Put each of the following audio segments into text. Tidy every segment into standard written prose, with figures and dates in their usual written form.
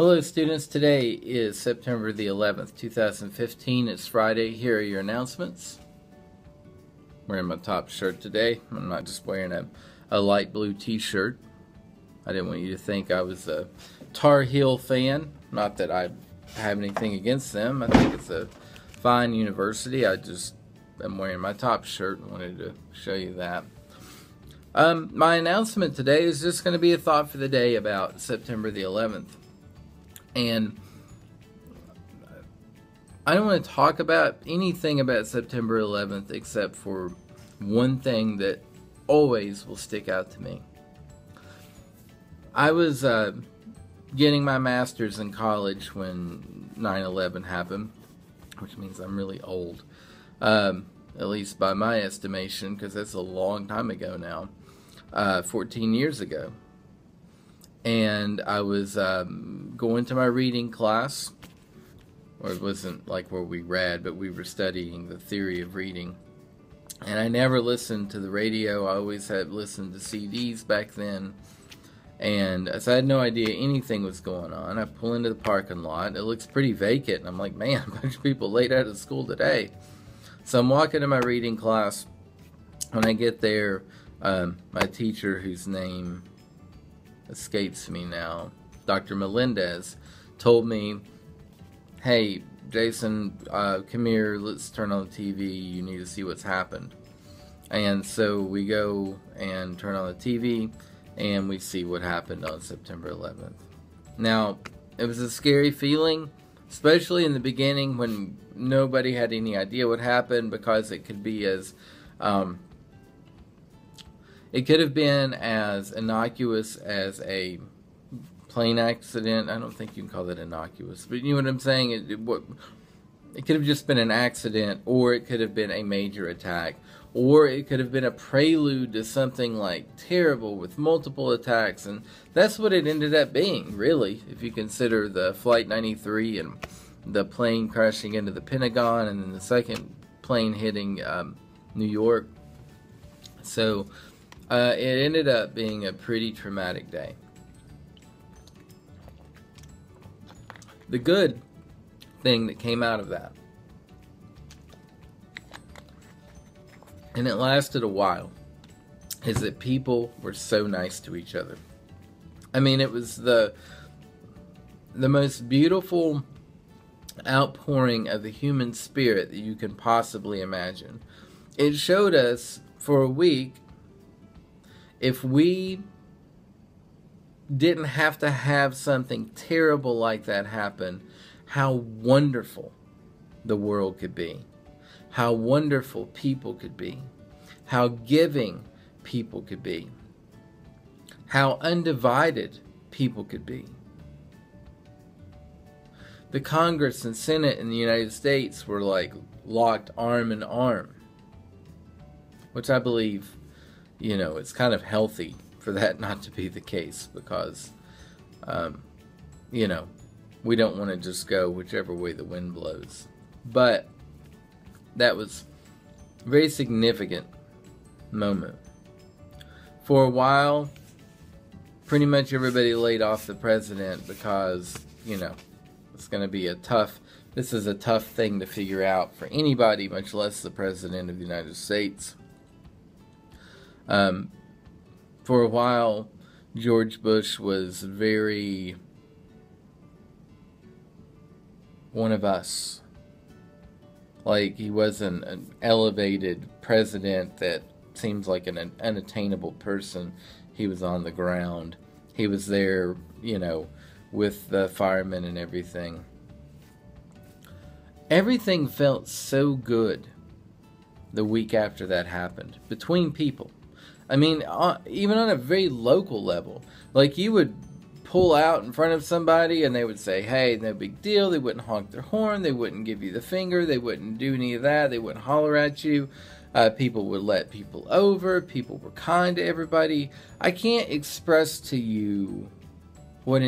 Hello students, today is September the 11th, 2015. It's Friday. Here are your announcements. I'm wearing my top shirt today. I'm not just wearing a light blue t-shirt. I didn't want you to think I was a Tar Heel fan. Not that I have anything against them. I think it's a fine university. I just am wearing my top shirt and wanted to show you that. My announcement today is just going to be a thought for the day about September the 11th. And I don't want to talk about anything about September 11th except for one thing that always will stick out to me. I was getting my master's in college when 9/11 happened, which means I'm really old, at least by my estimation, because that's a long time ago now, 14 years ago. And I was going to my reading class, or it wasn't like where we read, but we were studying the theory of reading. And I never listened to the radio. I always had listened to CDs back then. And so I had no idea anything was going on. I pull into the parking lot. It looks pretty vacant. And I'm like, man, a bunch of people late out of school today. So I'm walking to my reading class. When I get there, my teacher, whose name escapes me now, Dr. Melendez, told me, hey, Jason, come here, let's turn on the TV, you need to see what's happened. And so we go and turn on the TV, and we see what happened on September 11th. Now, it was a scary feeling, especially in the beginning when nobody had any idea what happened, because it could be as it could have been as innocuous as a plane accident. I don't think you can call that innocuous, but you know what I'm saying? It could have just been an accident, or it could have been a major attack, or it could have been a prelude to something like terrible with multiple attacks, and that's what it ended up being, really, if you consider the Flight 93 and the plane crashing into the Pentagon, and then the second plane hitting New York. So it ended up being a pretty traumatic day. The good thing that came out of that, and it lasted a while, is that people were so nice to each other. I mean, it was the most beautiful outpouring of the human spirit that you can possibly imagine. It showed us for a week, if we didn't have to have something terrible like that happen, how wonderful the world could be, how wonderful people could be, how giving people could be, how undivided people could be. The Congress and Senate in the United States were like locked arm in arm, which I believe, you know, it's kind of healthy for that not to be the case, because, you know, we don't want to just go whichever way the wind blows. But that was a very significant moment. For a while, pretty much everybody laid off the president because, you know, it's going to be this is a tough thing to figure out for anybody, much less the president of the United States. For a while, George Bush was very one of us. Like, he wasn't an elevated president that seems like an unattainable person. He was on the ground. He was there, you know, with the firemen and everything. Everything felt so good the week after that happened, between people. I mean, even on a very local level. Like, you would pull out in front of somebody and they would say, hey, no big deal. They wouldn't honk their horn. They wouldn't give you the finger. They wouldn't do any of that. They wouldn't holler at you. People would let people over. People were kind to everybody. I can't express to you what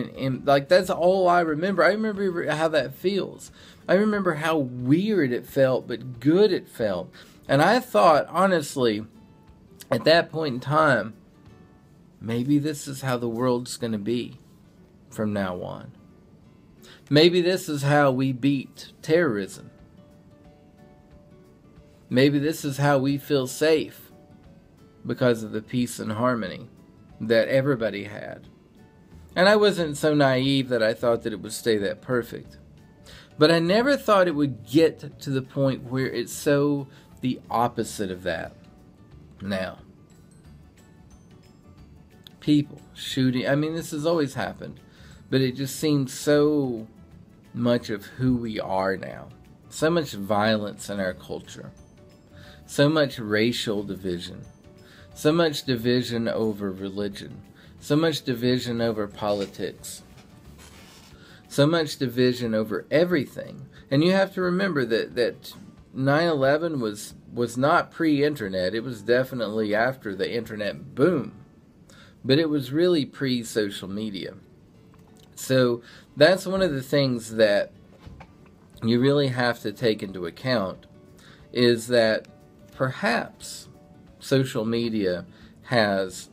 like, that's all I remember. I remember how that feels. I remember how weird it felt, but good it felt. And I thought, honestly, at that point in time, maybe this is how the world's going to be from now on. Maybe this is how we beat terrorism. Maybe this is how we feel safe because of the peace and harmony that everybody had. And I wasn't so naive that I thought that it would stay that perfect. But I never thought it would get to the point where it's so the opposite of that now. People shooting. I mean, this has always happened. But it just seems so much of who we are now. So much violence in our culture. So much racial division. So much division over religion. So much division over politics. So much division over everything. And you have to remember that 9/11 was not pre-internet. It was definitely after the internet boom. But it was really pre-social media. So that's one of the things that you really have to take into account, is that perhaps social media has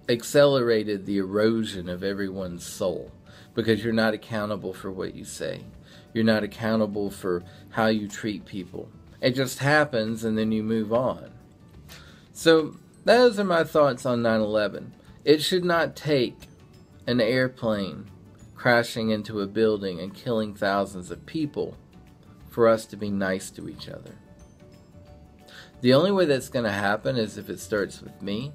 accelerated the erosion of everyone's soul, because you're not accountable for what you say. You're not accountable for how you treat people. It just happens and then you move on. So those are my thoughts on 9/11. It should not take an airplane crashing into a building and killing thousands of people for us to be nice to each other. The only way that's going to happen is if it starts with me,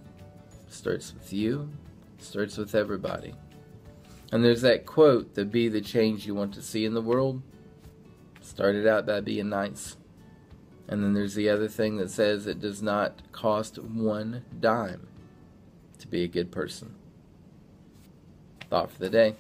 starts with you, starts with everybody. And there's that quote, that be the change you want to see in the world. Started out by being nice. And then there's the other thing that says it does not cost one dime to be a good person. Thought for the day.